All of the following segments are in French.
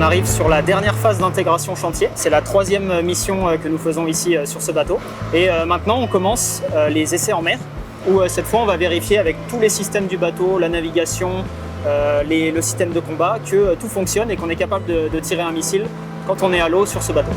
arrive sur la dernière phase d'intégration chantier. C'est la 3e mission que nous faisons ici sur ce bateau. Et maintenant, on commence les essais en mer, où cette fois, on va vérifier avec tous les systèmes du bateau, la navigation, le système de combat, que tout fonctionne et qu'on est capable de tirer un missile quand on est à l'eau sur ce bateau.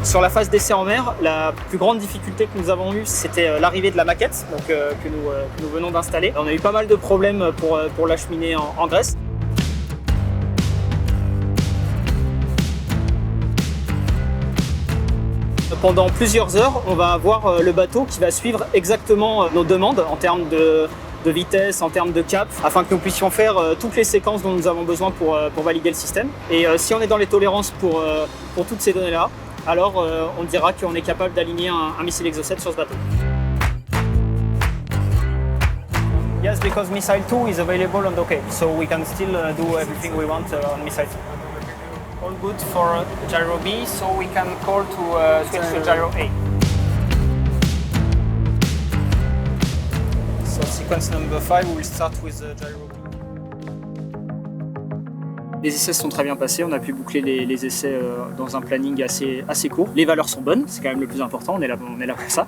Sur la phase d'essai en mer, la plus grande difficulté que nous avons eue, c'était l'arrivée de la maquette que nous venons d'installer. On a eu pas mal de problèmes pour l'acheminer en Grèce. Pendant plusieurs heures, on va avoir le bateau qui va suivre exactement nos demandes en termes de vitesse, en termes de cap, afin que nous puissions faire toutes les séquences dont nous avons besoin pour valider le système. Et si on est dans les tolérances pour toutes ces données-là, alors on dira qu'on est capable d'aligner un missile Exocet sur ce bateau. Yes, because Missile 2 is available on OK, so we can still do everything we want on Missile 2. All good for gyro B, so we can call to switch to gyro A. So sequence number 5, we'll start with gyro B. Les essais se sont très bien passés, on a pu boucler les essais dans un planning assez court. Les valeurs sont bonnes, c'est quand même le plus important, on est là pour ça.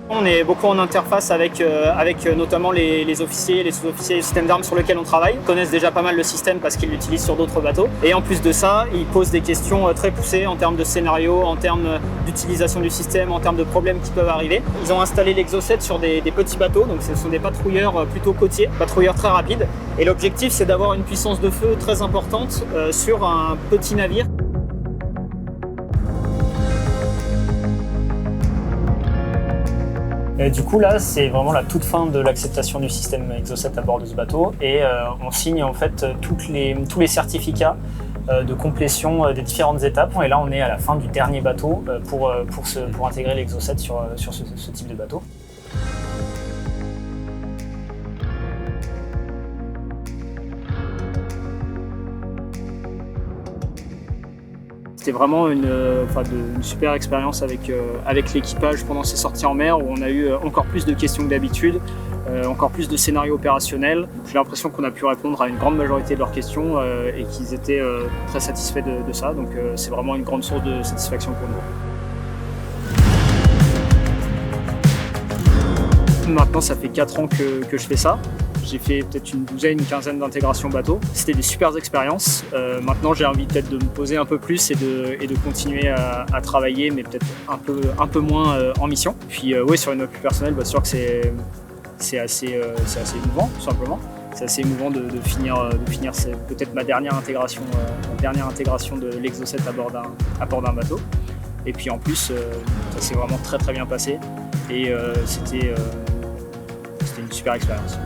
On est beaucoup en interface avec notamment les officiers, les sous-officiers du système d'armes sur lequel on travaille. Ils connaissent déjà pas mal le système parce qu'ils l'utilisent sur d'autres bateaux. Et en plus de ça, ils posent des questions très poussées en termes de scénario, en termes d'utilisation du système, en termes de problèmes qui peuvent arriver. Ils ont installé l'Exocet sur des petits bateaux, donc ce sont des patrouilleurs plutôt côtiers, patrouilleurs très rapides. Et l'objectif, c'est d'avoir une puissance de feu très importante sur un petit navire. Et du coup là, c'est vraiment la toute fin de l'acceptation du système Exocet à bord de ce bateau et on signe en fait tous les certificats de complétion des différentes étapes. Et là, on est à la fin du dernier bateau pour intégrer l'Exocet sur ce type de bateau. C'était vraiment une super expérience avec l'équipage pendant ces sorties en mer où on a eu encore plus de questions que d'habitude, encore plus de scénarios opérationnels. J'ai l'impression qu'on a pu répondre à une grande majorité de leurs questions et qu'ils étaient très satisfaits de ça. Donc c'est vraiment une grande source de satisfaction pour nous. Maintenant, ça fait 4 ans que je fais ça. J'ai fait peut-être une quinzaine d'intégrations bateau. C'était des super expériences. Maintenant, j'ai envie peut-être de me poser un peu plus et de continuer à travailler, mais peut-être un peu moins en mission. Puis oui, sur une note plus personnelle, bien sûr que c'est assez émouvant, tout simplement. C'est assez émouvant de finir peut-être ma dernière intégration de l'Exocet à bord d'un bateau. Et puis en plus, ça s'est vraiment très très bien passé et c'était une super expérience.